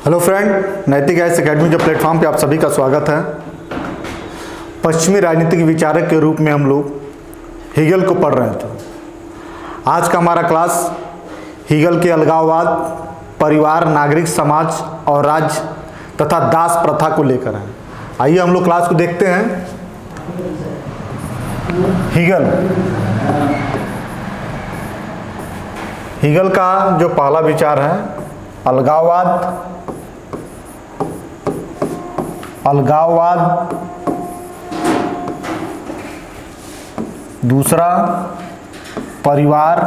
Hello friend, नैतिक ice academy के platform पे आप सभी का स्वागत है। पश्चिमी राजनीतिक विचारक के रूप में हम लोग हीगल को पढ़ रहे थे। आज का हमारा क्लास हीगल के अलगाववाद, परिवार, नागरिक समाज और राज्य तथा दास प्रथा को लेकर है। आइए हम लोग क्लास को देखते हैं। हीगल का जो पहला विचार है अलगाववाद, दूसरा परिवार,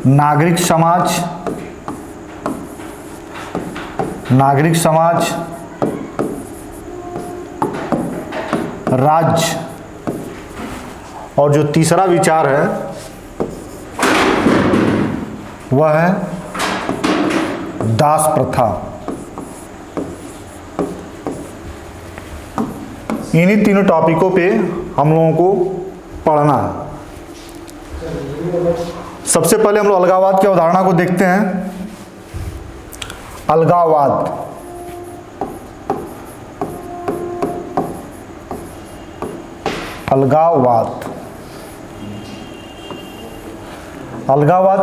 नागरिक समाज, राज्य, और जो तीसरा विचार है वह है दास प्रथा। इन्हीं तीनों टॉपिकों पे हम लोगों को पढ़ना है। सबसे पहले हम लोग अलगाववाद की अवधारणा को देखते हैं। अलगाववाद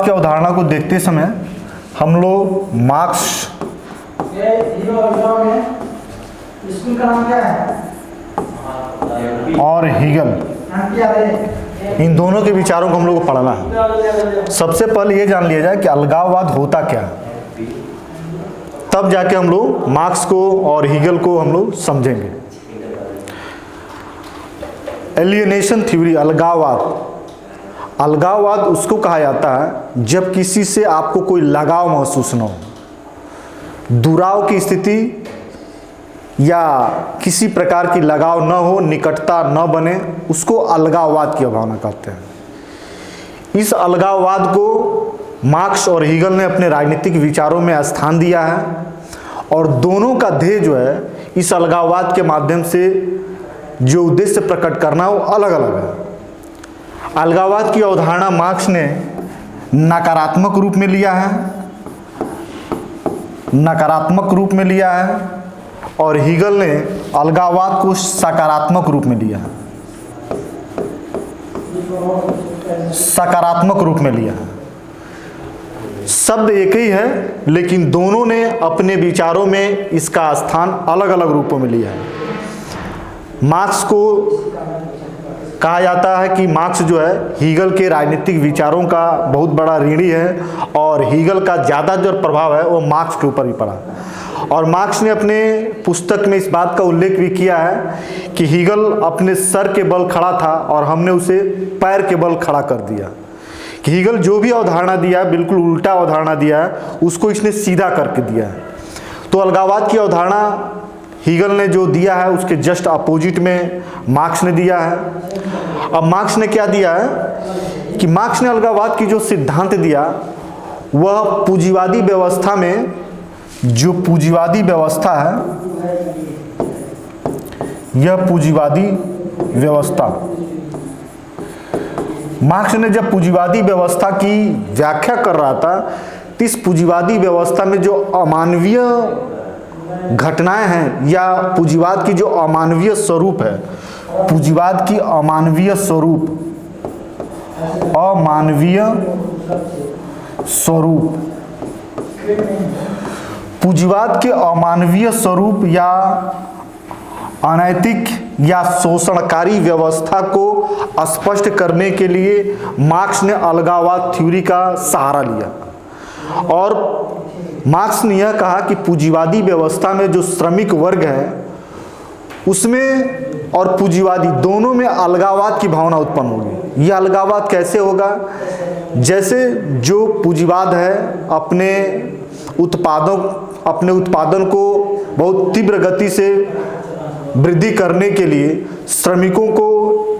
की अवधारणा को देखते समय हम लोग मार्क्स और हीगल, इन दोनों के विचारों को हम लोग को पढ़ना है। सबसे पहले ये जान लिया जाए कि अलगाववाद होता क्या है, तब जाके हम लोग मार्क्स को और हीगल को हम लोग समझेंगे। एलियनेशन थ्योरी, अलगाववाद उसको कहा जाता है जब किसी से आपको कोई लगाव महसूस न हो, दुराव की स्थिति या किसी प्रकार की लगाव न हो, निकटता न बने, उसको अलगाववाद की अवधारणा कहते हैं। इस अलगाववाद को मार्क्स और हीगल ने अपने राजनीतिक विचारों में स्थान दिया है और दोनों का ध्येय जो है इस अलगाववाद के माध्यम से जो उद्देश्य प्रकट करना वो अलग अलग है। अलगाववाद की अवधारणा मार्क्स ने नकारात्मक रूप में लिया है और हीगल ने अलगाववाद को सकारात्मक रूप में लिया है। शब्द एक ही है लेकिन दोनों ने अपने विचारों में इसका स्थान अलग अलग रूपों में लिया है। मार्क्स को कहा जाता है कि मार्क्स जो है हीगल के राजनीतिक विचारों का बहुत बड़ा ऋणी है और हीगल का ज़्यादा जो प्रभाव है वो मार्क्स के ऊपर भी पड़ा। और मार्क्स ने अपने पुस्तक में इस बात का उल्लेख भी किया है कि हीगल अपने सर के बल खड़ा था और हमने उसे पैर के बल खड़ा कर दिया। कि हीगल जो भी अवधारणा दिया है बिल्कुल उल्टा अवधारणा दिया है, उसको इसने सीधा करके दिया है। तो अलगाववाद की अवधारणा हीगल ने जो दिया है उसके जस्ट अपोजिट में मार्क्स ने दिया है। अब मार्क्स ने क्या दिया है कि मार्क्स ने अलगाववाद की जो सिद्धांत दिया वह पूंजीवादी व्यवस्था में, जो पूंजीवादी व्यवस्था है, यह पूंजीवादी व्यवस्था, मार्क्स ने जब पूंजीवादी व्यवस्था की व्याख्या कर रहा था तो इस पूंजीवादी व्यवस्था में जो अमानवीय घटनाएं हैं या पूंजीवाद की जो अमानवीय स्वरूप है, पूंजीवाद की अमानवीय स्वरूप या अनैतिक या शोषणकारी व्यवस्था को स्पष्ट करने के लिए मार्क्स ने अलगाववाद थ्योरी का सहारा लिया। और मार्क्स ने यह कहा कि पूंजीवादी व्यवस्था में जो श्रमिक वर्ग है उसमें और पूंजीवादी दोनों में अलगाववाद की भावना उत्पन्न होगी। यह अलगाववाद कैसे होगा? जैसे जो पूंजीवाद है अपने उत्पादन को बहुत तीव्र गति से वृद्धि करने के लिए श्रमिकों को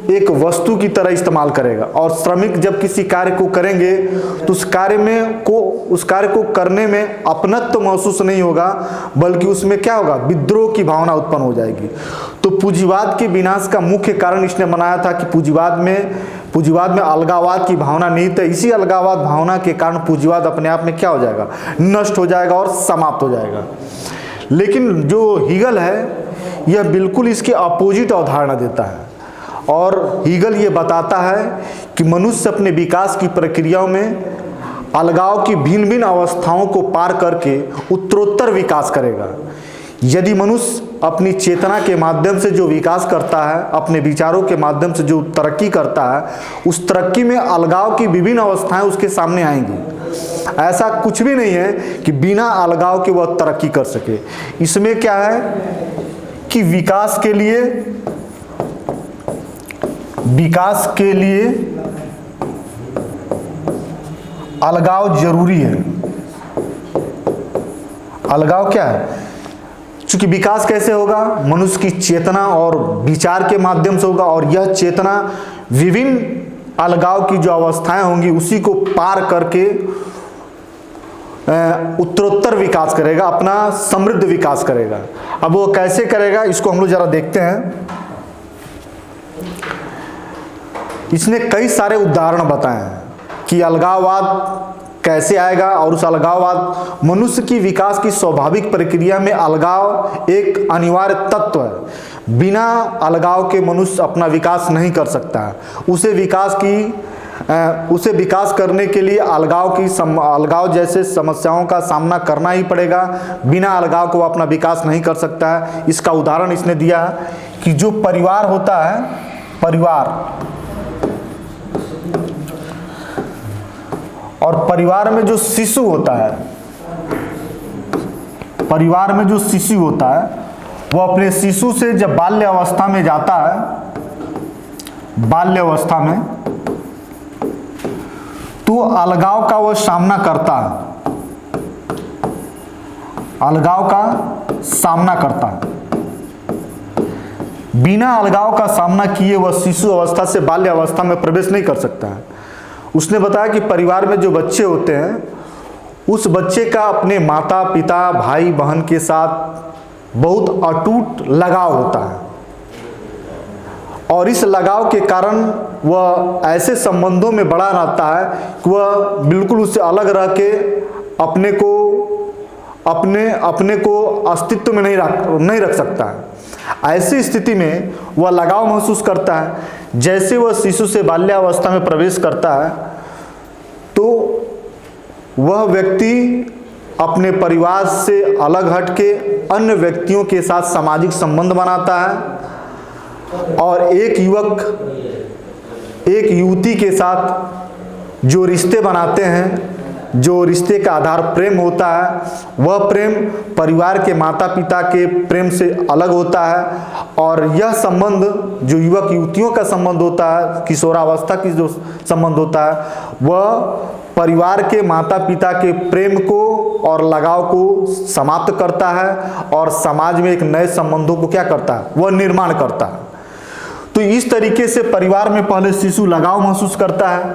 एक वस्तु की तरह इस्तेमाल करेगा। और श्रमिक जब किसी कार्य को करेंगे तो उस कार्य को करने में अपनत्व महसूस नहीं होगा, बल्कि उसमें क्या होगा, विद्रोह की भावना उत्पन्न हो जाएगी। तो पूंजीवाद के विनाश का मुख्य कारण इसने बनाया था कि पूंजीवाद में अलगाववाद की भावना निहित है। इसी अलगाववाद भावना के कारण पूंजीवाद अपने आप में क्या हो जाएगा, नष्ट हो जाएगा और समाप्त हो जाएगा। लेकिन जो हीगल है यह बिल्कुल इसके अपोजिट अवधारणा देता है, और हीगल ये बताता है कि मनुष्य अपने विकास की प्रक्रियाओं में अलगाव की भिन्न भिन्न अवस्थाओं को पार करके उत्तरोत्तर विकास करेगा। यदि मनुष्य अपनी चेतना के माध्यम से जो विकास करता है, अपने विचारों के माध्यम से जो तरक्की करता है, उस तरक्की में अलगाव की विभिन्न अवस्थाएं उसके सामने आएंगी। ऐसा कुछ भी नहीं है कि बिना अलगाव के वह तरक्की कर सके। इसमें क्या है कि विकास के लिए अलगाव जरूरी है। अलगाव क्या है? क्योंकि विकास कैसे होगा, मनुष्य की चेतना और विचार के माध्यम से होगा, और यह चेतना विभिन्न अलगाव की जो अवस्थाएं होंगी उसी को पार करके उत्तरोत्तर विकास करेगा, अपना समृद्ध विकास करेगा। अब वो कैसे करेगा इसको हम लोग जरा देखते हैं। इसने कई सारे उदाहरण बताए हैं कि अलगाववाद कैसे आएगा, और उस अलगाववाद मनुष्य की विकास की स्वाभाविक प्रक्रिया में अलगाव एक अनिवार्य तत्व है। बिना अलगाव के मनुष्य अपना विकास नहीं कर सकता है। उसे विकास करने के लिए अलगाव जैसे समस्याओं का सामना करना ही पड़ेगा। बिना अलगाव को अपना विकास नहीं कर सकता है। इसका उदाहरण इसने दिया कि जो परिवार होता है, परिवार में जो शिशु होता है, वो अपने शिशु से जब बाल्य अवस्था में जाता है, बाल्यावस्था में, तो अलगाव का वह सामना करता है, अलगाव का सामना करता है। बिना अलगाव का सामना किए वह शिशु अवस्था से बाल्य अवस्था में प्रवेश नहीं कर सकता है। उसने बताया कि परिवार में जो बच्चे होते हैं, उस बच्चे का अपने माता पिता भाई बहन के साथ बहुत अटूट लगाव होता है, और इस लगाव के कारण वह ऐसे संबंधों में बड़ा रहता है कि वह बिल्कुल उससे अलग रह के अपने को अस्तित्व में नहीं रख सकता है। ऐसी स्थिति में वह लगाव महसूस करता है। जैसे वह शिशु से बाल्यावस्था में प्रवेश करता है तो वह व्यक्ति अपने परिवार से अलग हटके अन्य व्यक्तियों के साथ सामाजिक संबंध बनाता है, और एक युवती के साथ जो रिश्ते बनाते हैं, जो रिश्ते का आधार प्रेम होता है, वह प्रेम परिवार के माता पिता के प्रेम से अलग होता है। और यह संबंध जो युवक युवतियों का संबंध होता है, किशोरावस्था की जो संबंध होता है, वह परिवार के माता पिता के प्रेम को और लगाव को समाप्त करता है, और समाज में एक नए संबंधों को क्या करता है, वह निर्माण करता है। तो इस तरीके से परिवार में पहले शिशु लगाव महसूस करता है,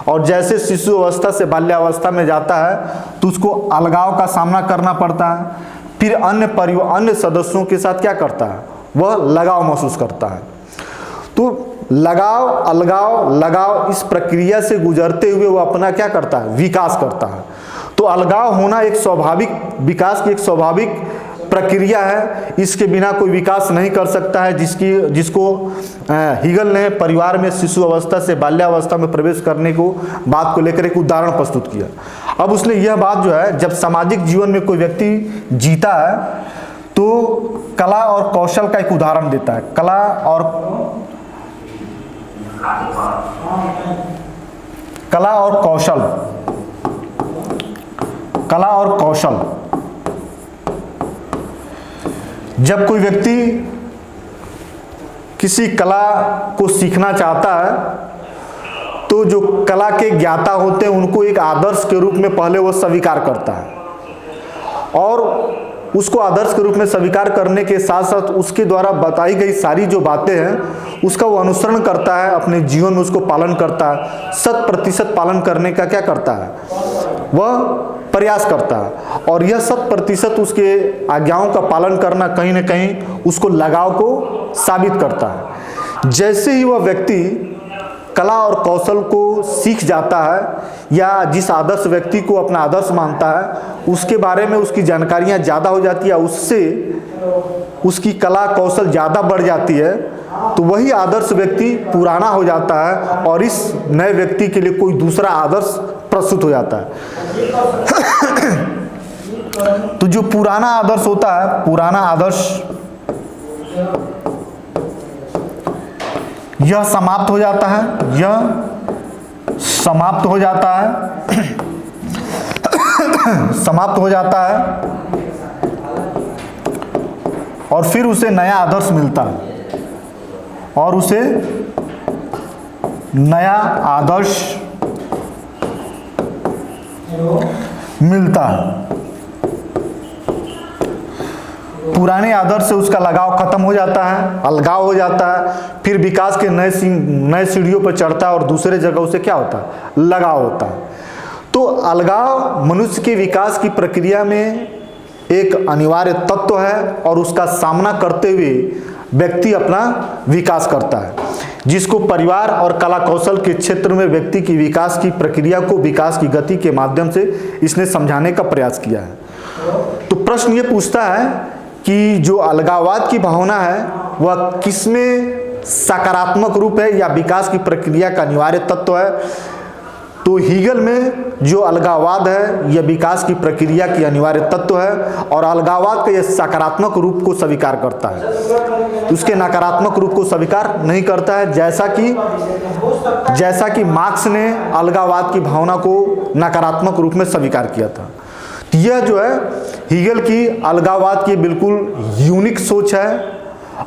और जैसे शिशु अवस्था से बाल्यावस्था में जाता है तो उसको अलगाव का सामना करना पड़ता है। फिर अन्य सदस्यों के साथ क्या करता है, वह लगाव महसूस करता है। तो लगाव अलगाव इस प्रक्रिया से गुजरते हुए वह अपना क्या करता है, विकास करता है। तो अलगाव होना एक स्वाभाविक विकास की एक स्वाभाविक प्रक्रिया है। इसके बिना कोई विकास नहीं कर सकता है, जिसको हीगल ने परिवार में शिशु अवस्था से बाल्यावस्था में प्रवेश करने को बात को लेकर एक उदाहरण प्रस्तुत किया। अब उसने यह बात जो है, जब सामाजिक जीवन में कोई व्यक्ति जीता है तो कला और कौशल का एक उदाहरण देता है। कला और कौशल जब कोई व्यक्ति किसी कला को सीखना चाहता है तो जो कला के ज्ञाता होते हैं उनको एक आदर्श के रूप में पहले वह स्वीकार करता है, और उसको आदर्श के रूप में स्वीकार करने के साथ साथ उसके द्वारा बताई गई सारी जो बातें हैं उसका वो अनुसरण करता है, अपने जीवन में उसको पालन करता है, 100% पालन करने का क्या करता है, वह प्रयास करता है। और यह 100% उसके आज्ञाओं का पालन करना कहीं न कहीं उसको लगाव को साबित करता है। जैसे ही वह व्यक्ति कला और कौशल को सीख जाता है या जिस आदर्श व्यक्ति को अपना आदर्श मानता है उसके बारे में उसकी जानकारियाँ ज़्यादा हो जाती है, उससे उसकी कला कौशल ज़्यादा बढ़ जाती है, तो वही आदर्श व्यक्ति पुराना हो जाता है और इस नए व्यक्ति के लिए कोई दूसरा आदर्श प्रस्तुत हो जाता है। तो जो पुराना आदर्श होता है, पुराना आदर्श यह समाप्त हो जाता है, यह समाप्त हो जाता है, समाप्त हो जाता है और फिर उसे नया आदर्श मिलता है और उसे नया आदर्श मिलता है। पुराने आदर्श से उसका लगाव खत्म हो जाता है, अलगाव हो जाता है, फिर विकास के नए सीढ़ियों पर चढ़ता है और दूसरे जगह उसे क्या होता है, लगाव होता है। तो अलगाव मनुष्य के विकास की प्रक्रिया में एक अनिवार्य तत्व है और उसका सामना करते हुए व्यक्ति अपना विकास करता है, जिसको परिवार और कला कौशल के क्षेत्र में व्यक्ति की विकास की प्रक्रिया को विकास की गति के माध्यम से इसने समझाने का प्रयास किया है। तो प्रश्न ये पूछता है कि जो अलगाववाद की भावना है वह किसमें सकारात्मक रूप है या विकास की प्रक्रिया का अनिवार्य तत्व है। तो हीगल में जो अलगाववाद है यह विकास की प्रक्रिया की अनिवार्य तत्व है और अलगाववाद का यह सकारात्मक रूप को स्वीकार करता है, उसके नकारात्मक रूप को स्वीकार नहीं करता है, जैसा कि मार्क्स ने अलगाववाद की भावना को नकारात्मक रूप में स्वीकार किया था। यह जो है हीगल की अलगाववाद की बिल्कुल यूनिक सोच है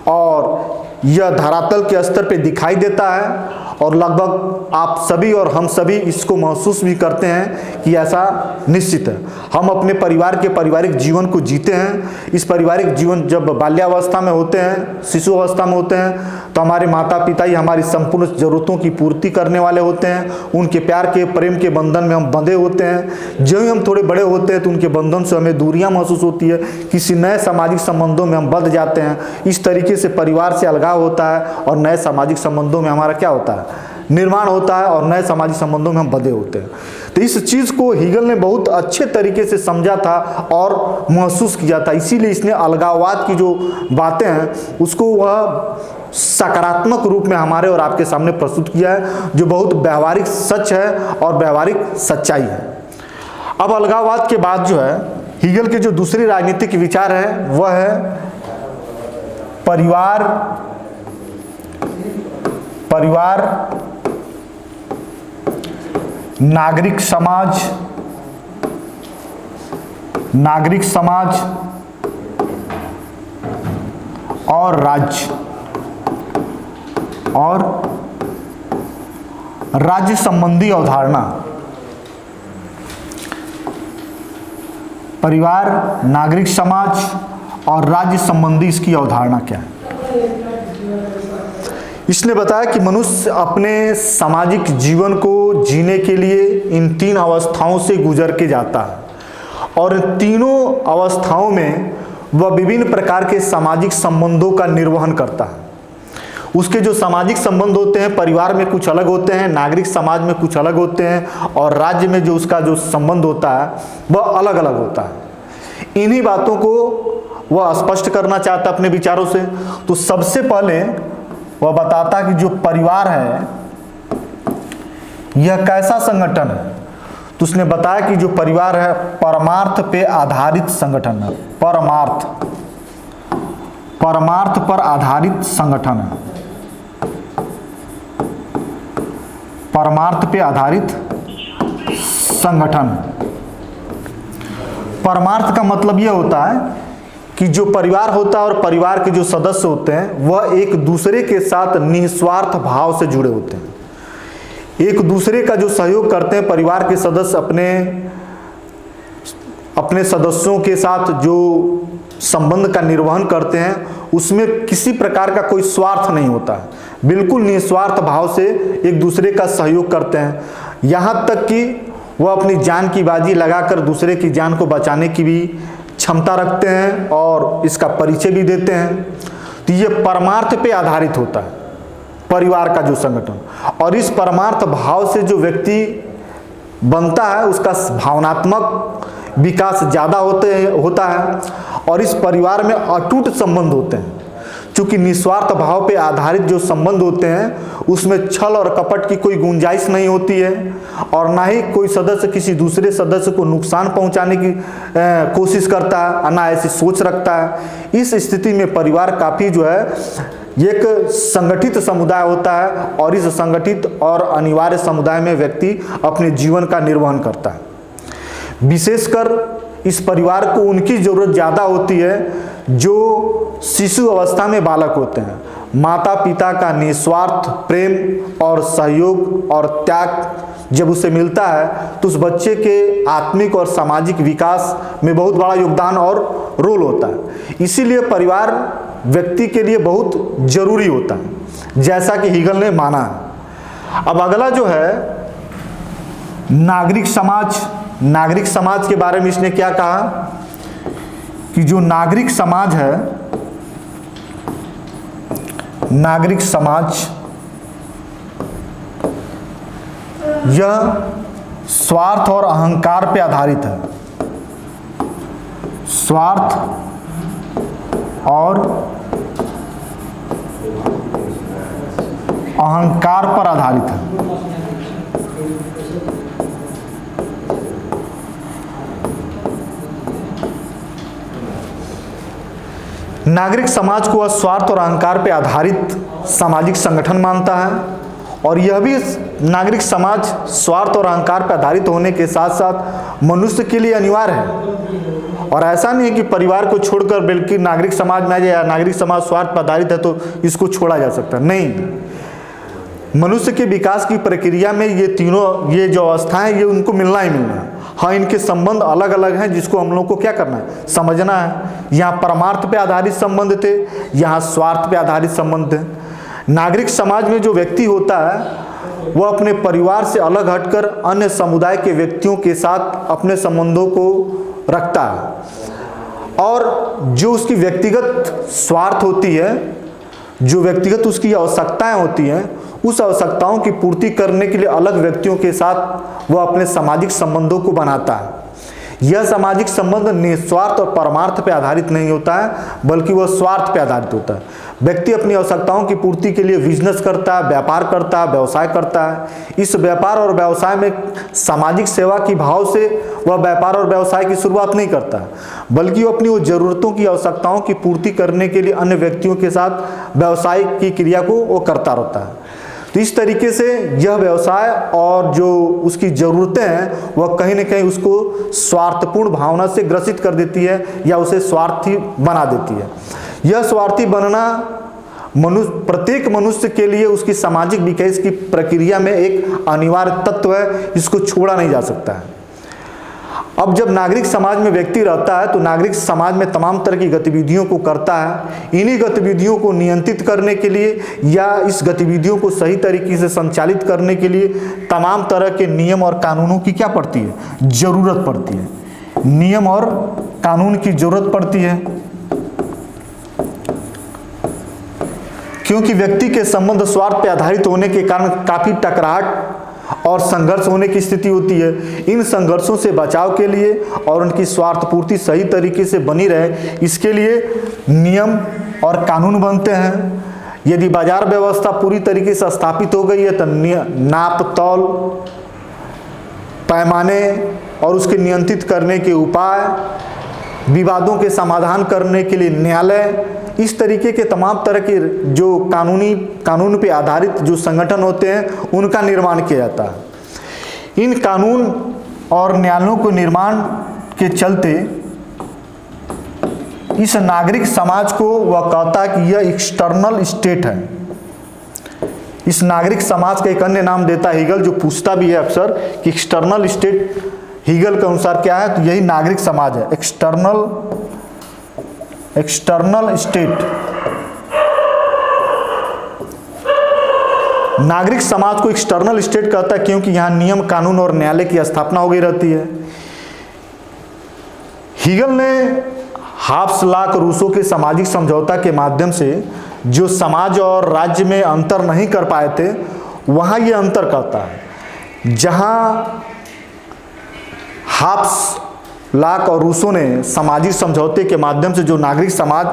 और यह धरातल के स्तर पे दिखाई देता है और लगभग आप सभी और हम सभी इसको महसूस भी करते हैं कि ऐसा निश्चित है। हम अपने परिवार के पारिवारिक जीवन को जीते हैं। इस पारिवारिक जीवन जब बाल्यावस्था में होते हैं, शिशु अवस्था में होते हैं, तो हमारे माता पिता ही हमारी संपूर्ण ज़रूरतों की पूर्ति करने वाले होते हैं। उनके प्यार के प्रेम के बंधन में हम बंधे होते हैं। जब ही हम थोड़े बड़े होते हैं तो उनके बंधन से हमें दूरियां महसूस होती है, किसी नए सामाजिक संबंधों में हम बंध जाते हैं। इस तरीके से परिवार से अलगाव होता है और नए सामाजिक संबंधों में हमारा क्या होता है, निर्माण होता है और नए सामाजिक संबंधों में हम बंधे होते हैं। तो इस चीज़ को हीगल ने बहुत अच्छे तरीके से समझा था और महसूस किया था, इसीलिए इसने अलगाववाद की जो बातें हैं उसको वह सकारात्मक रूप में हमारे और आपके सामने प्रस्तुत किया है, जो बहुत व्यवहारिक सच है और व्यवहारिक सच्चाई है। अब अलगाववाद के बाद जो है हीगल के जो दूसरी राजनीतिक विचार है वह है परिवार, नागरिक समाज और राज्य संबंधी अवधारणा। परिवार, नागरिक समाज और राज्य संबंधी इसकी अवधारणा क्या है। इसने बताया कि मनुष्य अपने सामाजिक जीवन को जीने के लिए इन 3 अवस्थाओं से गुजर के जाता है और तीनों अवस्थाओं में वह विभिन्न प्रकार के सामाजिक संबंधों का निर्वहन करता है। उसके जो सामाजिक संबंध होते हैं परिवार में कुछ अलग होते हैं, नागरिक समाज में कुछ अलग होते हैं और राज्य में जो उसका जो संबंध होता है वह अलग अलग होता है। इन्हीं बातों को वह स्पष्ट करना चाहता अपने विचारों से। तो सबसे पहले वह बताता कि जो परिवार है यह कैसा संगठन है। तो उसने बताया कि जो परिवार है परमार्थ पे आधारित संगठन है। परमार्थ पर आधारित संगठन है। परमार्थ पे आधारित संगठन। परमार्थ का मतलब यह होता है कि जो परिवार होता है और परिवार के जो सदस्य होते हैं वह एक दूसरे के साथ निस्वार्थ भाव से जुड़े होते हैं। एक दूसरे का जो सहयोग करते हैं परिवार के सदस्य अपने सदस्यों के साथ जो संबंध का निर्वहन करते हैं उसमें किसी प्रकार का कोई स्वार्थ नहीं होता है, बिल्कुल निस्वार्थ भाव से एक दूसरे का सहयोग करते हैं, यहाँ तक कि वह अपनी जान की बाजी लगाकर दूसरे की जान को बचाने की भी क्षमता रखते हैं और इसका परिचय भी देते हैं। तो ये परमार्थ पे आधारित होता है परिवार का जो संगठन, और इस परमार्थ भाव से जो व्यक्ति बनता है उसका भावनात्मक विकास ज़्यादा होता है और इस परिवार में अटूट संबंध होते हैं। चूँकि निस्वार्थ भाव पे आधारित जो संबंध होते हैं उसमें छल और कपट की कोई गुंजाइश नहीं होती है और ना ही कोई सदस्य किसी दूसरे सदस्य को नुकसान पहुंचाने की कोशिश करता है, ना ऐसी सोच रखता है। इस स्थिति में परिवार काफ़ी जो है एक संगठित समुदाय होता है और इस संगठित और अनिवार्य समुदाय में व्यक्ति अपने जीवन का निर्वहन करता है। विशेषकर इस परिवार को उनकी ज़रूरत ज़्यादा होती है जो शिशु अवस्था में बालक होते हैं। माता पिता का निस्वार्थ प्रेम और सहयोग और त्याग जब उसे मिलता है तो उस बच्चे के आत्मिक और सामाजिक विकास में बहुत बड़ा योगदान और रोल होता है। इसीलिए परिवार व्यक्ति के लिए बहुत जरूरी होता है, जैसा कि हीगल ने माना है। अब अगला जो है नागरिक समाज। नागरिक समाज के बारे में इसने क्या कहा कि जो नागरिक समाज है, नागरिक समाज यह स्वार्थ और अहंकार पे आधारित है। स्वार्थ और अहंकार पर आधारित है। नागरिक समाज को स्वार्थ और अहंकार पर आधारित सामाजिक संगठन मानता है और यह भी नागरिक समाज स्वार्थ और अहंकार पर आधारित होने के साथ साथ मनुष्य के लिए अनिवार्य है। और ऐसा नहीं है कि परिवार को छोड़कर बल्कि नागरिक समाज में आ जाए, नागरिक समाज स्वार्थ पर आधारित है तो इसको छोड़ा जा सकता है, नहीं। मनुष्य के विकास की प्रक्रिया में ये तीनों ये जो अवस्थाएं ये उनको मिलना ही मिलना है। हाँ, इनके संबंध अलग अलग हैं जिसको हम लोग को क्या करना है, समझना है। यहाँ परमार्थ पे आधारित संबंध थे, यहाँ स्वार्थ पे आधारित संबंध थे। नागरिक समाज में जो व्यक्ति होता है वह अपने परिवार से अलग हटकर अन्य समुदाय के व्यक्तियों के साथ अपने संबंधों को रखता है और जो उसकी व्यक्तिगत स्वार्थ होती है, जो व्यक्तिगत उसकी आवश्यकताएं होती हैं, उस आवश्यकताओं की पूर्ति करने के लिए अलग व्यक्तियों के साथ वह अपने सामाजिक संबंधों को बनाता है। यह सामाजिक संबंध निस्वार्थ और परमार्थ पर आधारित नहीं होता है बल्कि वह स्वार्थ पर आधारित होता है। व्यक्ति अपनी आवश्यकताओं की पूर्ति के लिए बिजनेस करता है, व्यापार करता है, व्यवसाय करता है। इस व्यापार और व्यवसाय में सामाजिक सेवा की भाव से वह व्यापार और व्यवसाय की शुरुआत नहीं करता है बल्कि वो अपनी वो जरूरतों की आवश्यकताओं की पूर्ति करने के लिए अन्य व्यक्तियों के साथ व्यवसाय की क्रिया को वो करता रहता है। तो इस तरीके से यह व्यवसाय और जो उसकी ज़रूरतें हैं वह कहीं न कहीं उसको स्वार्थपूर्ण भावना से ग्रसित कर देती है या उसे स्वार्थी बना देती है। यह स्वार्थी बनना प्रत्येक मनुष्य के लिए उसकी सामाजिक विकास की प्रक्रिया में एक अनिवार्य तत्व है, इसको छोड़ा नहीं जा सकता है। अब जब नागरिक समाज में व्यक्ति रहता है तो नागरिक समाज में तमाम तरह की गतिविधियों को करता है। इन्हीं गतिविधियों को नियंत्रित करने के लिए या इस गतिविधियों को सही तरीके से संचालित करने के लिए तमाम तरह के नियम और कानूनों की क्या पड़ती है, जरूरत पड़ती है। नियम और कानून की जरूरत पड़ती है क्योंकि व्यक्ति के संबंध स्वार्थ पर आधारित होने के कारण काफ़ी टकराहट और संघर्ष होने की स्थिति होती है। इन संघर्षों से बचाव के लिए और उनकी स्वार्थ पूर्ति सही तरीके से बनी रहे, इसके लिए नियम और कानून बनते हैं। यदि बाजार व्यवस्था पूरी तरीके से स्थापित हो गई है तो नाप तौल, पैमाने और उसके नियंत्रित करने के उपाय, विवादों के समाधान करने के लिए न्यायालय, इस तरीके के तमाम तरह के जो कानून पे आधारित जो संगठन होते हैं उनका निर्माण किया जाता है। इन कानून और न्यायालयों के निर्माण के चलते इस नागरिक समाज को वह कहता है कि यह एक्सटर्नल स्टेट है। इस नागरिक समाज का एक अन्य नाम देता है हीगल, जो पूछता भी है अक्सर कि एक्सटर्नल स्टेट हीगल के अनुसार क्या है, तो यही नागरिक समाज है। एक्सटर्नल एक्सटर्नल स्टेट, नागरिक समाज को एक्सटर्नल स्टेट कहता है क्योंकि यहां नियम, कानून और न्यायालय की स्थापना हो गई रहती है। हीगल ने हाब्स, लॉक, रूसो के सामाजिक समझौता के माध्यम से जो समाज और राज्य में अंतर नहीं कर पाए थे, वहां ये अंतर करता है। जहां हाब्स, लॉक और रूसो ने सामाजिक समझौते के माध्यम से जो नागरिक समाज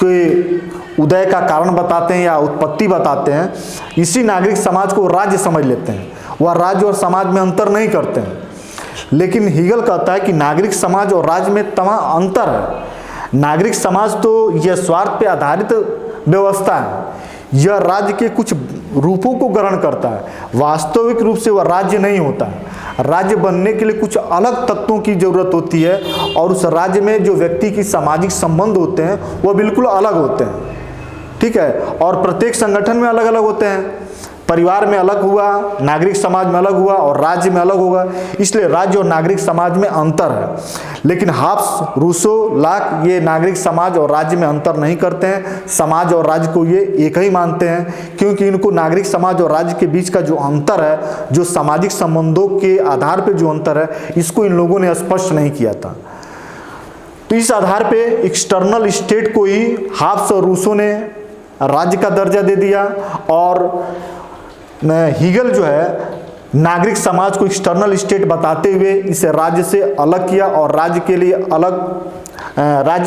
के उदय का कारण बताते हैं या उत्पत्ति बताते हैं, इसी नागरिक समाज को राज्य समझ लेते हैं। वह राज्य और समाज में अंतर नहीं करते हैं। लेकिन हीगल कहता है कि नागरिक समाज और राज्य में तमाम अंतर है। नागरिक समाज तो यह स्वार्थ पे आधारित व्यवस्था है, यह राज्य के कुछ रूपों को ग्रहण करता है। वास्तविक रूप से वह राज्य नहीं होता है। राज्य बनने के लिए कुछ अलग तत्वों की जरूरत होती है और उस राज्य में जो व्यक्ति की सामाजिक संबंध होते हैं वह बिल्कुल अलग होते हैं, ठीक है। और प्रत्येक संगठन में अलग अलग होते हैं। परिवार में अलग हुआ, नागरिक समाज में अलग हुआ और राज्य में अलग होगा। इसलिए राज्य और नागरिक समाज में अंतर है। लेकिन हाब्स, रूसो, लॉक ये नागरिक समाज और राज्य में अंतर नहीं करते हैं। समाज और राज्य को ये एक ही मानते हैं, क्योंकि इनको नागरिक समाज और राज्य के बीच का जो अंतर है, जो सामाजिक संबंधों के आधार पर जो अंतर है, इसको इन लोगों ने स्पष्ट नहीं किया था। तो इस आधार पे एक्सटर्नल स्टेट को ही हाब्स और रूसो ने राज्य का दर्जा दे दिया और हीगल जो है नागरिक समाज को एक्सटर्नल स्टेट बताते हुए इसे राज्य से अलग किया और राज्य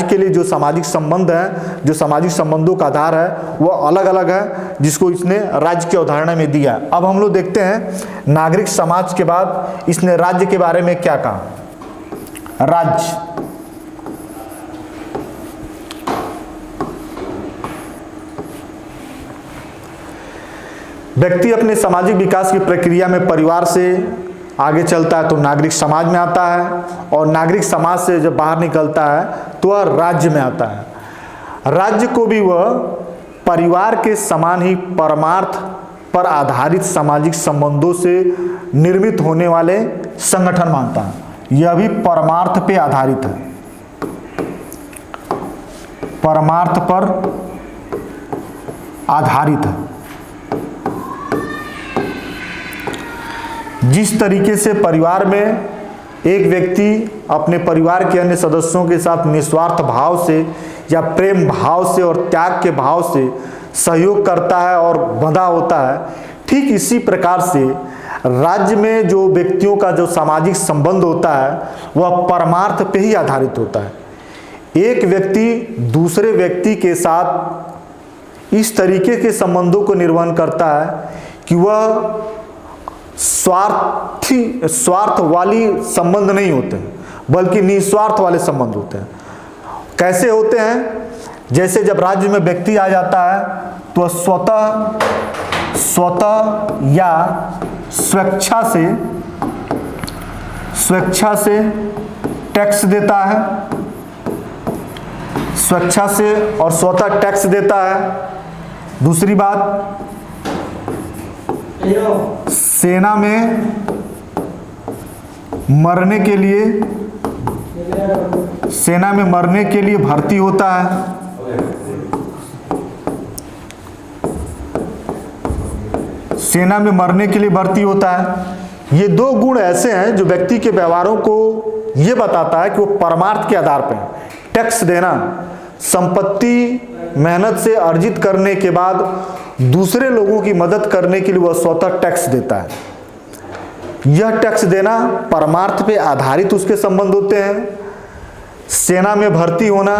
के लिए जो सामाजिक संबंध है, जो सामाजिक संबंधों का आधार है, वो अलग अलग है, जिसको इसने राज्य की अवधारणा में दिया। अब हम लोग देखते हैं नागरिक समाज के बाद इसने राज्य के बारे में क्या कहा। राज्य, व्यक्ति अपने सामाजिक विकास की प्रक्रिया में परिवार से आगे चलता है तो नागरिक समाज में आता है, और नागरिक समाज से जब बाहर निकलता है तो वह राज्य में आता है। राज्य को भी वह परिवार के समान ही परमार्थ पर आधारित सामाजिक संबंधों से निर्मित होने वाले संगठन मानता है। यह भी परमार्थ पे आधारित है, परमार्थ पर आधारित है। जिस तरीके से परिवार में एक व्यक्ति अपने परिवार के अन्य सदस्यों के साथ निस्वार्थ भाव से या प्रेम भाव से और त्याग के भाव से सहयोग करता है और बंधा होता है, ठीक इसी प्रकार से राज्य में जो व्यक्तियों का जो सामाजिक संबंध होता है वह परमार्थ पे ही आधारित होता है। एक व्यक्ति दूसरे व्यक्ति के साथ इस तरीके के संबंधों को निर्वहन करता है कि वह स्वार्थ वाली संबंध नहीं होते हैं, बल्कि निस्वार्थ वाले संबंध होते हैं। कैसे होते हैं? जैसे जब राज्य में व्यक्ति आ जाता है तो स्वतः या स्वेच्छा से टैक्स देता है, स्वेच्छा से और स्वतः टैक्स देता है। दूसरी बात, सेना में मरने के लिए भर्ती होता है। सेना में मरने के लिए भर्ती होता है। ये दो गुण ऐसे हैं जो व्यक्ति के व्यवहारों को ये बताता है कि वो परमार्थ के आधार पर टैक्स देना, संपत्ति मेहनत से अर्जित करने के बाद दूसरे लोगों की मदद करने के लिए वह स्वतः टैक्स देता है। यह टैक्स देना परमार्थ पे आधारित उसके संबंध होते हैं। सेना में भर्ती होना,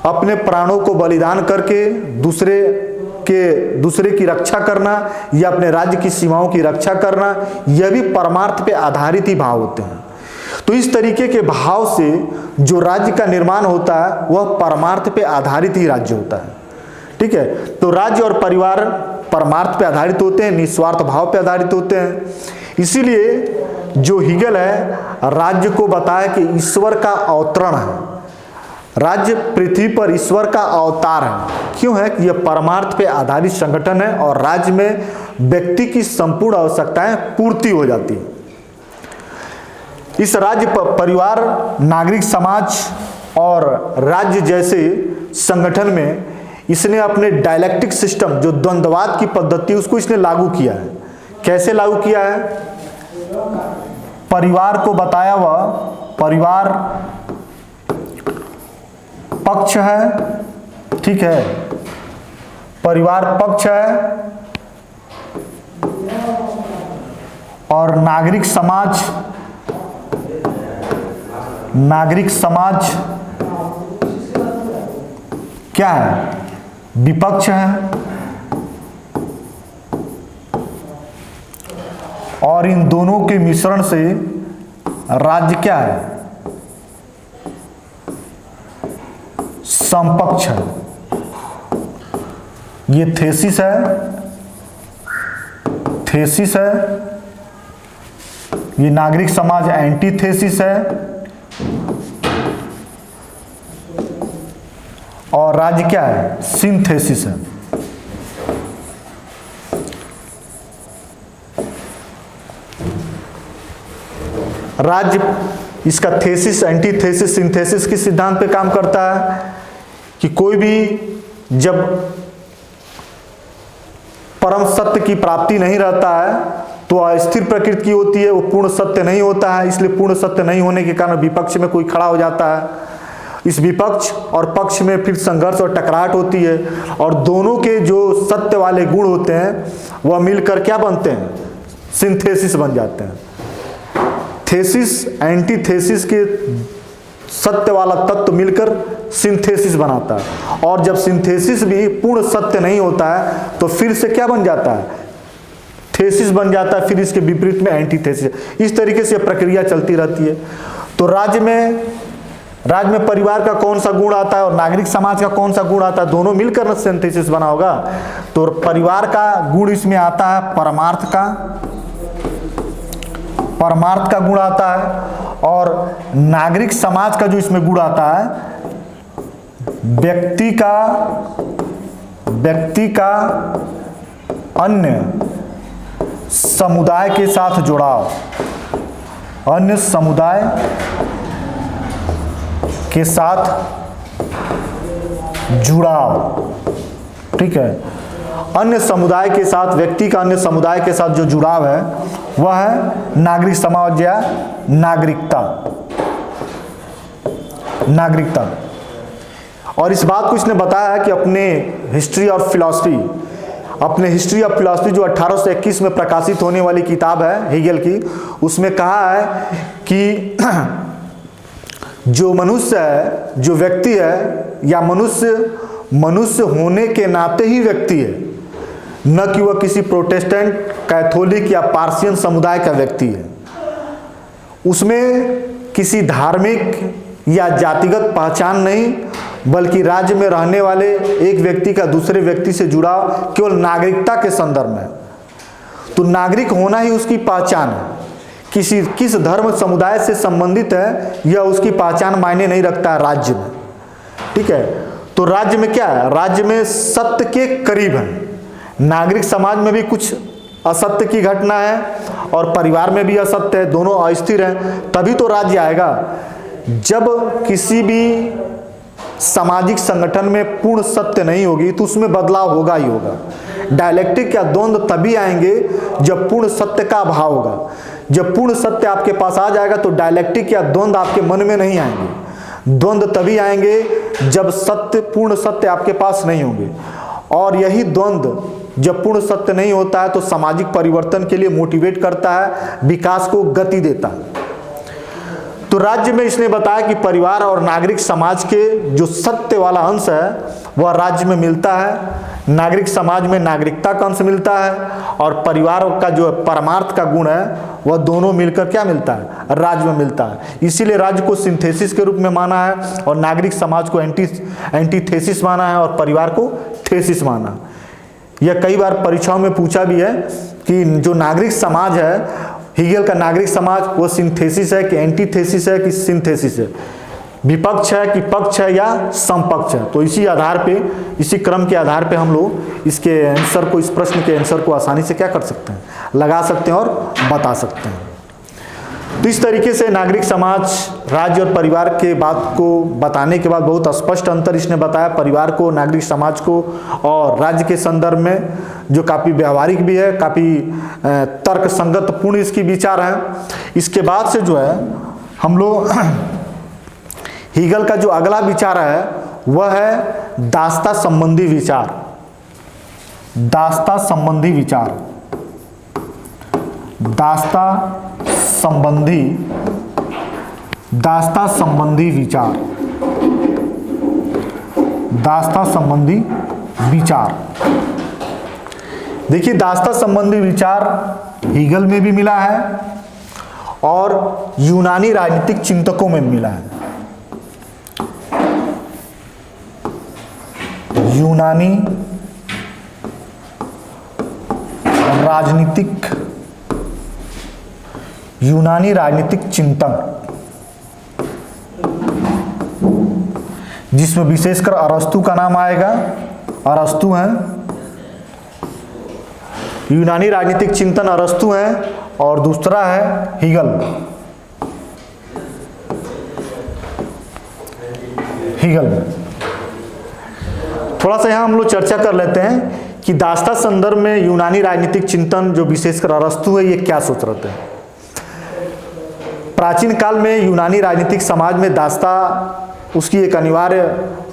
अपने प्राणों को बलिदान करके दूसरे की रक्षा करना या अपने राज्य की सीमाओं की रक्षा करना, यह भी परमार्थ पे आधारित ही भाव होते हैं। तो इस तरीके के भाव से जो राज्य का निर्माण होता है वह परमार्थ पे आधारित ही राज्य होता है। ठीक है, तो राज्य और परिवार परमार्थ पे आधारित होते हैं, निस्वार्थ भाव पे आधारित होते हैं। इसीलिए जो हीगल है राज्य को बताया कि ईश्वर का अवतरण है, राज्य पृथ्वी पर ईश्वर का अवतार है। क्यों है कि यह परमार्थ पे आधारित संगठन है और राज्य में व्यक्ति की संपूर्ण आवश्यकताएं पूर्ति हो जाती है। इस राज्य परिवार, नागरिक समाज और राज्य जैसे संगठन में इसने अपने डायलेक्टिक सिस्टम, जो द्वंद्ववाद की पद्धति, उसको इसने लागू किया है। कैसे लागू किया है? परिवार को बताया हुआ, परिवार पक्ष है, ठीक है, परिवार पक्ष है, और नागरिक समाज, नागरिक समाज क्या है? विपक्ष है। और इन दोनों के मिश्रण से राज्य क्या है? समपक्ष है। ये थेसिस है, थेसिस है, ये नागरिक समाज एंटीथेसिस है, और राज्य क्या है? सिंथेसिस है। राज्य इसका थेसिस, एंटीथेसिस, सिंथेसिस किस सिद्धांत पे काम करता है कि कोई भी जब परम सत्य की प्राप्ति नहीं रहता है तो अस्थिर प्रकृति की होती है, वो पूर्ण सत्य नहीं होता है। इसलिए पूर्ण सत्य नहीं होने के कारण विपक्ष में कोई खड़ा हो जाता है। इस विपक्ष और पक्ष में फिर संघर्ष और टकराहट होती है, और दोनों के जो सत्य वाले गुण होते हैं वह मिलकर क्या बनते हैं? सिंथेसिस बन जाते हैं। थेसिस एंटीथेसिस के सत्य वाला तत्व मिलकर सिंथेसिस बनाता है, और जब सिंथेसिस भी पूर्ण सत्य नहीं होता है तो फिर से क्या बन जाता है? थेसिस बन जाता है, फिर इसके विपरीत में एंटीथेसिस। इस तरीके से प्रक्रिया चलती रहती है। तो राज्य में परिवार का कौन सा गुण आता है और नागरिक समाज का कौन सा गुण आता है? दोनों मिलकर सिंथेसिस बना होगा। तो परिवार का गुण इसमें आता है परमार्थ का, परमार्थ का गुण आता है, और नागरिक समाज का जो इसमें गुण आता है व्यक्ति का अन्य समुदाय के साथ जुड़ाव, अन्य समुदाय के साथ जुड़ाव, ठीक है। अन्य समुदाय के साथ, व्यक्ति का अन्य समुदाय के साथ जो जुड़ाव है वह है नागरिक समाज या नागरिकता, नागरिकता। और इस बात को इसने बताया है कि अपने हिस्ट्री ऑफ फिलॉसफी, अपने हिस्ट्री ऑफ फिलॉसफी जो 1821 में प्रकाशित होने वाली किताब है हेगेल की, उसमें कहा है कि जो मनुष्य है, जो व्यक्ति है या मनुष्य होने के नाते ही व्यक्ति है, न कि वह किसी प्रोटेस्टेंट, कैथोलिक या पार्सियन समुदाय का व्यक्ति है। उसमें किसी धार्मिक या जातिगत पहचान नहीं, बल्कि राज्य में रहने वाले एक व्यक्ति का दूसरे व्यक्ति से जुड़ाव केवल नागरिकता के संदर्भ में। तो नागरिक होना ही उसकी पहचान है। किस धर्म समुदाय से संबंधित है यह उसकी पहचान मायने नहीं रखता है राज्य में, ठीक है। तो राज्य में क्या है? राज्य में सत्य के करीब है। नागरिक समाज में भी कुछ असत्य की घटना है और परिवार में भी असत्य है, दोनों अस्थिर हैं। तभी तो राज्य आएगा। जब किसी भी सामाजिक संगठन में पूर्ण सत्य नहीं होगी तो उसमें बदलाव होगा ही होगा। डायलेक्टिक या द्वंद्व तभी आएंगे जब पूर्ण सत्य का अभाव होगा। जब पूर्ण सत्य आपके पास आ जाएगा तो डायलेक्टिक या द्वंद्व आपके मन में नहीं आएंगे। द्वंद्व तभी आएंगे जब पूर्ण सत्य आपके पास नहीं होंगे। और यही द्वंद्व जब पूर्ण सत्य नहीं होता है तो सामाजिक परिवर्तन के लिए मोटिवेट करता है, विकास को गति देता है। तो राज्य में इसने बताया कि परिवार और नागरिक समाज के जो सत्य वाला अंश है वह राज्य में मिलता है। नागरिक समाज में नागरिकता का अंश मिलता है, और परिवार का जो परमार्थ का गुण है वह दोनों मिलकर क्या मिलता है? राज्य में मिलता है। इसीलिए राज्य को सिंथेसिस के रूप में माना है, और नागरिक समाज को एंटीथेसिस माना है, और परिवार को थेसिस माना। यह कई बार परीक्षाओं में पूछा भी है कि जो नागरिक समाज है, हेगेल का नागरिक समाज, वो सिंथेसिस है कि एंटीथेसिस है कि सिंथेसिस है, विपक्ष है कि पक्ष है या समपक्ष है। तो इसी आधार पे, इसी क्रम के आधार पे हम लोग इसके आंसर को, इस प्रश्न के आंसर को आसानी से क्या कर सकते हैं? लगा सकते हैं और बता सकते हैं। तो इस तरीके से नागरिक समाज, राज्य और परिवार के बात को बताने के बाद बहुत स्पष्ट अंतर इसने बताया परिवार को, नागरिक समाज को और राज्य के संदर्भ में, जो काफ़ी व्यवहारिक भी है, काफ़ी तर्क संगत पूर्ण इसकी विचार है। इसके बाद से जो है हम लोग हीगल का जो अगला विचार है वह है दासता संबंधी विचार। दासता संबंधी विचार, दासता संबंधी विचार, दासता संबंधी विचार। देखिए, दासता संबंधी विचार हीगल में भी मिला है और यूनानी राजनीतिक चिंतकों में मिला है। यूनानी राजनीतिक चिंतन, जिसमें विशेषकर अरस्तु का नाम आएगा। अरस्तु हैं, यूनानी राजनीतिक चिंतन अरस्तु है और दूसरा है हीगल। थोड़ा सा यहाँ हम लोग चर्चा कर लेते हैं कि दासता संदर्भ में यूनानी राजनीतिक चिंतन जो विशेषकर अरस्तु है, ये क्या सोच रहे थे। प्राचीन काल में यूनानी राजनीतिक समाज में दासता उसकी एक अनिवार्य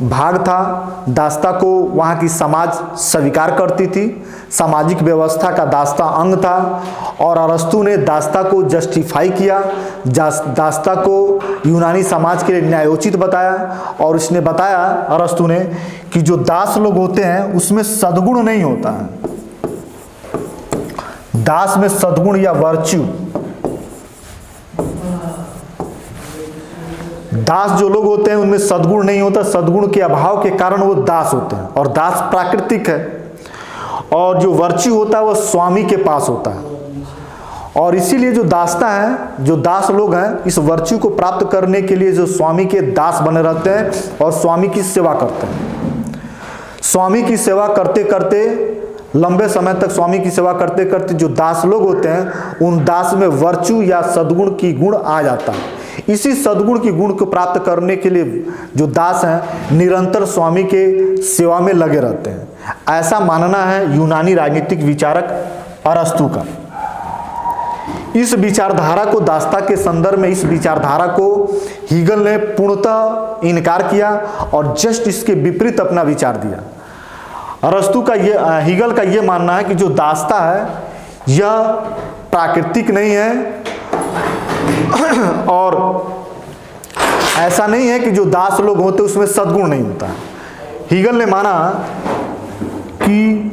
भाग था। दासता को वहाँ की समाज स्वीकार करती थी, सामाजिक व्यवस्था का दासता अंग था। और अरस्तु ने दासता को जस्टिफाई किया, दासता को यूनानी समाज के लिए न्यायोचित बताया। और उसने बताया, अरस्तु ने, कि जो दास लोग होते हैं उसमें सद्गुण नहीं होता है। दास में सद्गुण या वर्च्यू, दास जो लोग होते हैं उनमें सद्गुण नहीं होता, सद्गुण के अभाव के कारण वो दास होते हैं। और दास प्राकृतिक है, और जो वर्च्यू होता है वो स्वामी के पास होता है। और इसीलिए जो दासता है, जो दास लोग हैं, इस वर्च्यू को प्राप्त करने के लिए जो स्वामी के दास बने रहते हैं और स्वामी की सेवा करते हैं। स्वामी की सेवा करते करते, लंबे समय तक स्वामी की सेवा करते करते जो दास लोग होते हैं, उन दास में वर्च्यू या सद्गुण की गुण आ जाता है। इसी सद्गुण की गुण को प्राप्त करने के लिए जो दास हैं निरंतर स्वामी के सेवा में लगे रहते हैं। ऐसा मानना है यूनानी राजनीतिक विचारक अरस्तु का। इस विचारधारा को, दासता के संदर्भ में इस विचारधारा को हीगल ने पूर्णतः इनकार किया और जस्ट इसके विपरीत अपना विचार दिया। अरस्तु का ये, हीगल का ये मानना है कि जो दासता है यह प्राकृतिक नहीं है और ऐसा नहीं है कि जो दास लोग होते उसमें सद्गुण नहीं होता। हीगल ने माना कि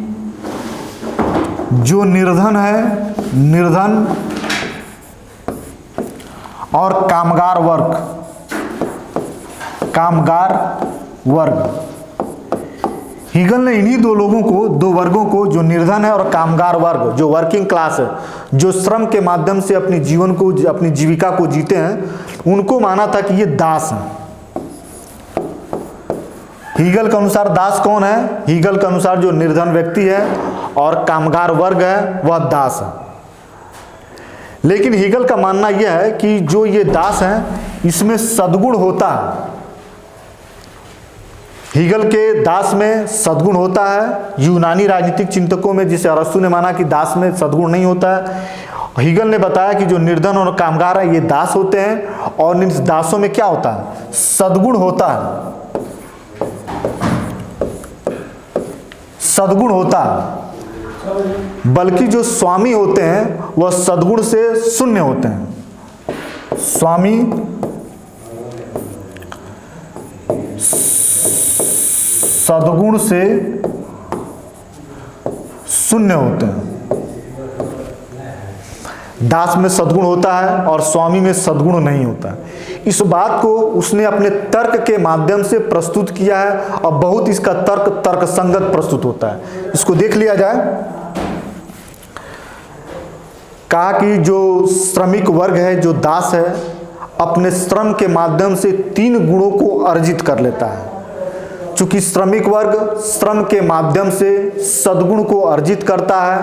जो निर्धन है, निर्धन और कामगार वर्ग, हीगल ने इन्हीं दो वर्गों को, जो निर्धन है और कामगार वर्ग, जो वर्किंग क्लास है, जो श्रम के माध्यम से अपनी जीविका को जीते हैं, उनको माना था कि ये दास हैं। हीगल के अनुसार दास कौन है? हीगल के अनुसार जो निर्धन व्यक्ति है और कामगार वर्ग है वह दास है। लेकिन हीगल का मानना यह है कि जो ये दास हैं इसमें सद्गुण होता है। हीगल के दास में सद्गुण होता है। यूनानी राजनीतिक चिंतकों में, जिसे अरस्तु ने माना कि दास में सद्गुण नहीं होता है, हीगल ने बताया कि जो निर्धन और कामगार है ये दास होते हैं और इन दासों में क्या होता है? सद्गुण होता है। सद्गुण होता है, बल्कि जो स्वामी होते हैं वह सद्गुण से शून्य होते हैं। स्वामी सद्गुण से शून्य होते हैं। दास में सद्गुण होता है और स्वामी में सद्गुण नहीं होता है। इस बात को उसने अपने तर्क के माध्यम से प्रस्तुत किया है और बहुत इसका तर्क संगत प्रस्तुत होता है। इसको देख लिया जाए। कहा कि जो श्रमिक वर्ग है, जो दास है, अपने श्रम के माध्यम से 3 गुणों को अर्जित कर लेता है। चूंकि श्रमिक वर्ग श्रम के माध्यम से सद्गुण को अर्जित करता है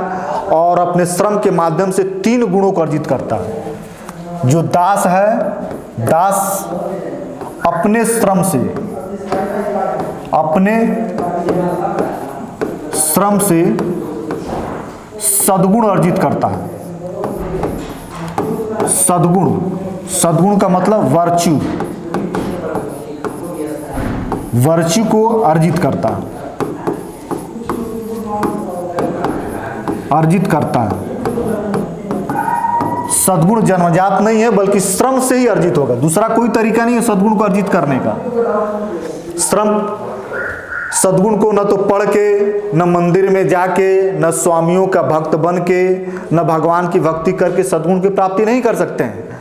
और अपने श्रम के माध्यम से 3 गुणों को अर्जित करता है। जो दास है, दास अपने श्रम से सद्गुण अर्जित करता है। सद्गुण का मतलब वर्च्यू को अर्जित करता है। सद्गुण जन्मजात नहीं है, बल्कि श्रम से ही अर्जित होगा। दूसरा कोई तरीका नहीं है सद्गुण को अर्जित करने का। सद्गुण को न तो पढ़ के, न मंदिर में जाके, न स्वामियों का भक्त बन के, न भगवान की भक्ति करके सद्गुण की प्राप्ति नहीं कर सकते हैं।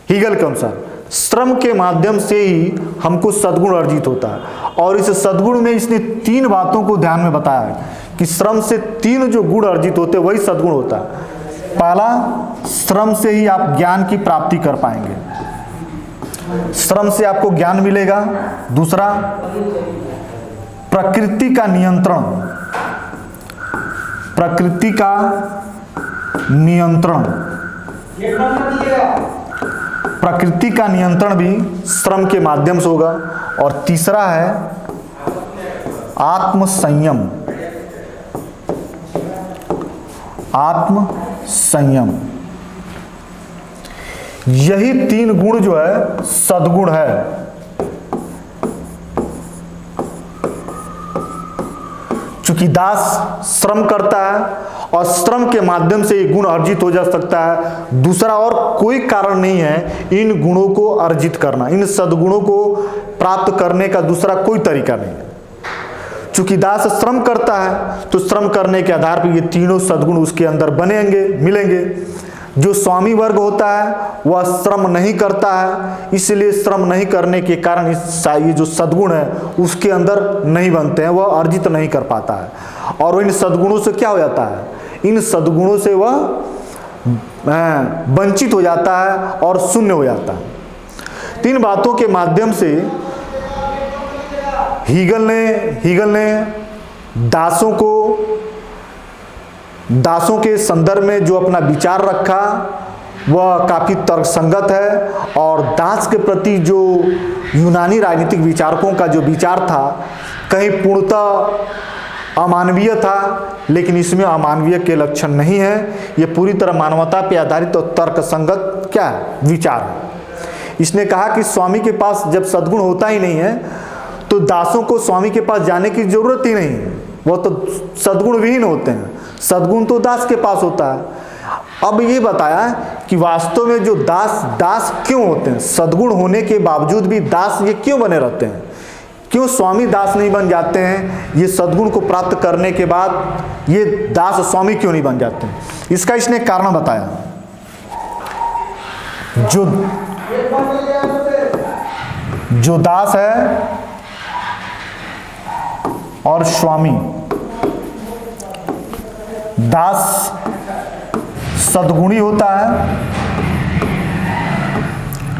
हीगल के अनुसार श्रम के माध्यम से ही हमको सद्गुण अर्जित होता है। और इस सद्गुण में इसने 3 बातों को ध्यान में बताया है कि श्रम से 3 जो गुण अर्जित होते हैं वही सद्गुण होता है। पहला, श्रम से ही आप ज्ञान की प्राप्ति कर पाएंगे, श्रम से आपको ज्ञान मिलेगा। दूसरा, प्रकृति का नियंत्रण भी श्रम के माध्यम से होगा। और तीसरा है आत्मसंयम। यही 3 गुण जो है सद्गुण है। चूंकि दास श्रम करता है और श्रम के माध्यम से ये गुण अर्जित हो जा सकता है, दूसरा और कोई कारण नहीं है इन गुणों को अर्जित करना। इन सद्गुणों को प्राप्त करने का दूसरा कोई तरीका नहीं है। चूंकि दास श्रम करता है तो श्रम करने के आधार पर ये तीनों सद्गुण उसके अंदर बनेंगे, मिलेंगे। जो स्वामी वर्ग होता है वह श्रम नहीं करता है, इसलिए श्रम नहीं करने के कारण ये जो सद्गुण है उसके अंदर नहीं बनते हैं, वह अर्जित नहीं कर पाता है। और इन सद्गुणों से क्या हो जाता है, इन सद्गुणों से वह वंचित हो जाता है और शून्य हो जाता है। 3 बातों के माध्यम से हीगल ने दासों के संदर्भ में जो अपना विचार रखा वह काफी तर्कसंगत है। और दास के प्रति जो यूनानी राजनीतिक विचारकों का जो विचार था कहीं पूर्णतः अमानवीय था, लेकिन इसमें अमानवीय के लक्षण नहीं है। ये पूरी तरह मानवता पर आधारित और तर्कसंगत क्या है, विचार है। इसने कहा कि स्वामी के पास जब सद्गुण होता ही नहीं है तो दासों को स्वामी के पास जाने की जरूरत ही नहीं है, वह तो सद्गुण विहीन होते हैं। सद्गुण तो दास के पास होता है। अब ये बताया कि वास्तव में जो दास क्यों होते हैं, सद्गुण होने के बावजूद भी दास ये क्यों बने रहते हैं, क्यों स्वामी दास नहीं बन जाते हैं, ये सद्गुण को प्राप्त करने के बाद ये दास स्वामी क्यों नहीं बन जाते हैं। इसका इसने कारण बताया। जो दास है और स्वामी, दास सद्गुणी होता है,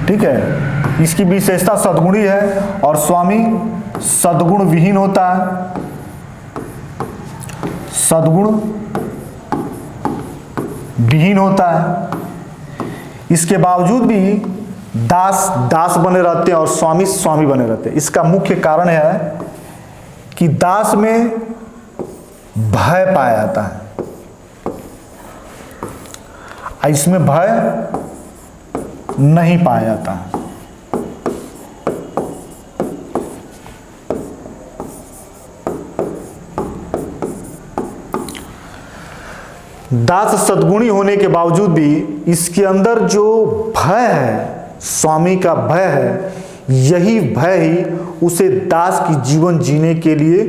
ठीक है, इसकी विशेषता सद्गुणी है। और स्वामी सद्गुण विहीन होता है, सद्गुण विहीन होता है। इसके बावजूद भी दास बने रहते हैं और स्वामी बने रहते हैं। इसका मुख्य कारण है कि दास में भय पाया जाता है, इसमें भय नहीं पाया जाता है। दास सद्गुणी होने के बावजूद भी इसके अंदर जो भय है, स्वामी का भय है, यही भय ही उसे दास की जीवन जीने के लिए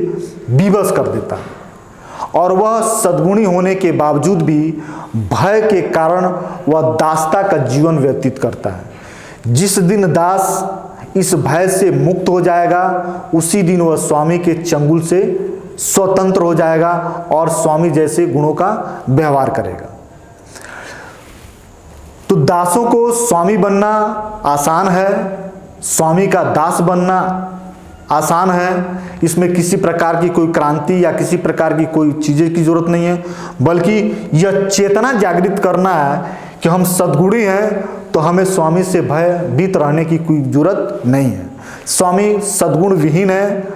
विवश कर देता है। और वह सद्गुणी होने के बावजूद भी भय के कारण वह दासता का जीवन व्यतीत करता है। जिस दिन दास इस भय से मुक्त हो जाएगा उसी दिन वह स्वामी के चंगुल से स्वतंत्र हो जाएगा और स्वामी जैसे गुणों का व्यवहार करेगा। तो दासों को स्वामी बनना आसान है, स्वामी का दास बनना आसान है। इसमें किसी प्रकार की कोई क्रांति या किसी प्रकार की कोई चीज़ें की जरूरत नहीं है, बल्कि यह चेतना जागृत करना है कि हम सद्गुणी हैं तो हमें स्वामी से भयभीत रहने की कोई जरूरत नहीं है। स्वामी सद्गुण विहीन है,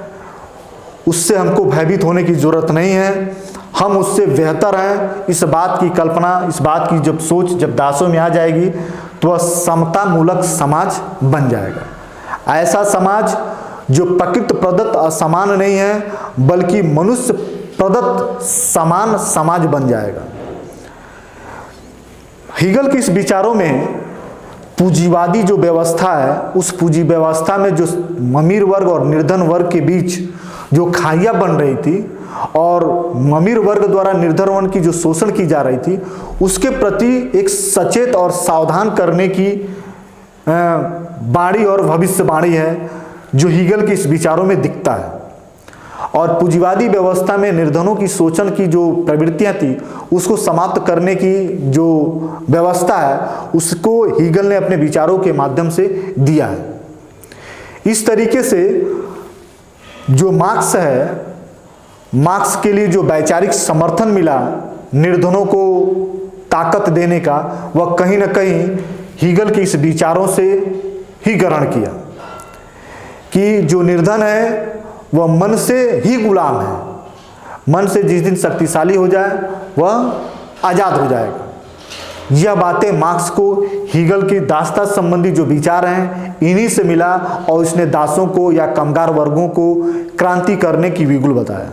उससे हमको भयभीत होने की जरूरत नहीं है, हम उससे बेहतर हैं। इस बात की कल्पना, इस बात की जब सोच जब दासों में आ जाएगी तो वह समता मूलक समाज बन जाएगा। ऐसा समाज जो प्रकृति प्रदत्त असमान नहीं है बल्कि मनुष्य प्रदत्त समान समाज बन जाएगा। हीगल के इस विचारों में पूंजीवादी जो व्यवस्था है, उस पूंजी व्यवस्था में जो अमीर वर्ग और निर्धन वर्ग के बीच जो खाइयां बन रही थी और अमीर वर्ग द्वारा निर्धन वर्ग की जो शोषण की जा रही थी, उसके प्रति एक सचेत और सावधान करने की बाणी और भविष्यवाणी है जो हीगल के इस विचारों में दिखता है। और पूंजीवादी व्यवस्था में निर्धनों की शोषण की जो प्रवृत्तियां थी उसको समाप्त करने की जो व्यवस्था है उसको हीगल ने अपने विचारों के माध्यम से दिया है। इस तरीके से जो मार्क्स है, मार्क्स के लिए जो वैचारिक समर्थन मिला निर्धनों को ताकत देने का, वह कहीं ना कहीं हीगल के इस विचारों से ही ग्रहण किया कि जो निर्धन है वह मन से ही गुलाम है, मन से जिस दिन शक्तिशाली हो जाए वह आज़ाद हो जाएगा। यह बातें मार्क्स को हीगल की दासता संबंधी जो विचार हैं इन्हीं से मिला और इसने दासों को या कामगार वर्गों को क्रांति करने की बिल्कुल बताया।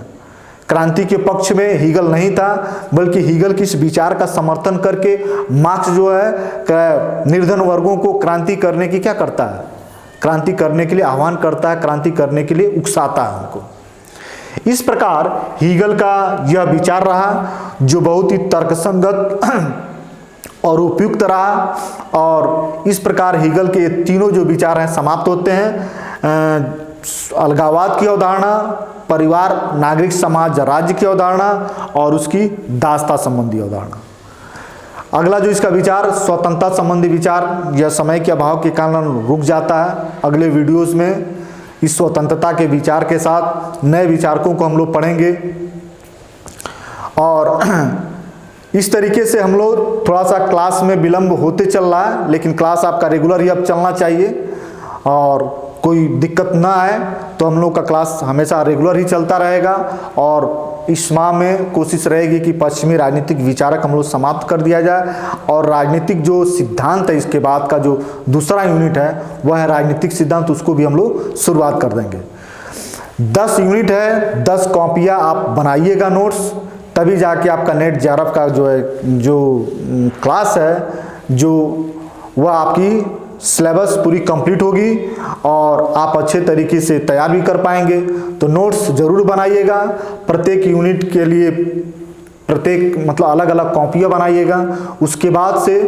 क्रांति के पक्ष में हीगल नहीं था बल्कि हीगल की इस विचार का समर्थन करके मार्क्स जो है निर्धन वर्गों को क्रांति करने की क्या करता है, क्रांति करने के लिए आह्वान करता है, क्रांति करने के लिए उकसाता है उनको। इस प्रकार हीगल का यह विचार रहा जो बहुत ही तर्कसंगत और उपयुक्त रहा और इस प्रकार हीगल के तीनों जो विचार हैं समाप्त होते हैं। अलगाववाद की अवधारणा, परिवार नागरिक समाज राज्य की अवधारणा और उसकी दासता संबंधी अवधारणा। अगला जो इसका विचार स्वतंत्रता संबंधी विचार, यह समय के अभाव के कारण रुक जाता है। अगले वीडियोस में इस स्वतंत्रता के विचार के साथ नए विचारकों को हम लोग पढ़ेंगे और इस तरीके से हम लोग थोड़ा सा क्लास में विलंब होते चल रहा है, लेकिन क्लास आपका रेगुलर ही अब चलना चाहिए और कोई दिक्कत ना आए तो हम लोग का क्लास हमेशा रेगुलर ही चलता रहेगा। और इस माह में कोशिश रहेगी कि पश्चिमी राजनीतिक विचारक हम लोग समाप्त कर दिया जाए और राजनीतिक जो सिद्धांत है इसके बाद का जो दूसरा यूनिट है वह है राजनीतिक सिद्धांत, उसको भी हम लोग शुरुआत कर देंगे। 10 यूनिट है, 10 कॉपियाँ आप बनाइएगा नोट्स, तभी जाके आपका नेट जेआरएफ का जो क्लास है जो वह आपकी सिलेबस पूरी कंप्लीट होगी और आप अच्छे तरीके से तैयार भी कर पाएंगे। तो नोट्स ज़रूर बनाइएगा, प्रत्येक यूनिट के लिए प्रत्येक मतलब अलग अलग कॉपियाँ बनाइएगा। उसके बाद से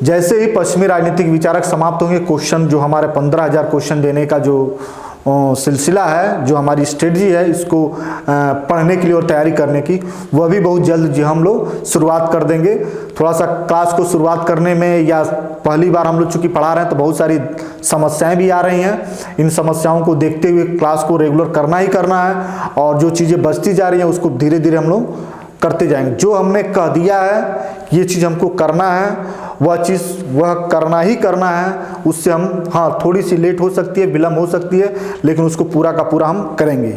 जैसे ही पश्चिमी राजनीतिक विचारक समाप्त होंगे, क्वेश्चन जो हमारे 15,000 क्वेश्चन देने का जो सिलसिला है, जो हमारी स्ट्रेटजी है इसको पढ़ने के लिए और तैयारी करने की, वह भी बहुत जल्द जी हम लोग शुरुआत कर देंगे। थोड़ा सा क्लास को शुरुआत करने में या पहली बार हम लोग चूँकि पढ़ा रहे हैं तो बहुत सारी समस्याएं भी आ रही हैं। इन समस्याओं को देखते हुए क्लास को रेगुलर करना ही करना है और जो चीज़ें बचती जा रही हैं उसको धीरे धीरे हम लोग करते जाएंगे। जो हमने कह दिया है ये चीज़ हमको करना है वह चीज़ वह करना ही करना है। उससे हम हाँ थोड़ी सी लेट हो सकती है, विलम्ब हो सकती है, लेकिन उसको पूरा का पूरा हम करेंगे।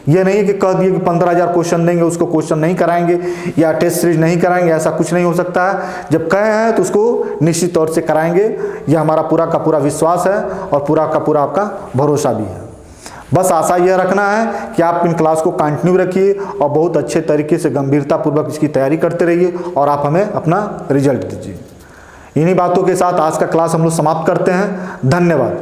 ये नहीं है कि कह दिए कि 15,000 क्वेश्चन देंगे उसको क्वेश्चन नहीं कराएंगे या टेस्ट सीरीज नहीं कराएंगे, ऐसा कुछ नहीं हो सकता है। जब कहे हैं तो उसको निश्चित तौर से कराएंगे, यह हमारा पूरा का पूरा विश्वास है और पूरा का पूरा आपका भरोसा भी है। बस आशा यह रखना है कि आप इन क्लास को कंटिन्यू रखिए और बहुत अच्छे तरीके से गंभीरतापूर्वक इसकी तैयारी करते रहिए और आप हमें अपना रिजल्ट दीजिए। इन्हीं बातों के साथ आज का क्लास हम लोग समाप्त करते हैं। धन्यवाद।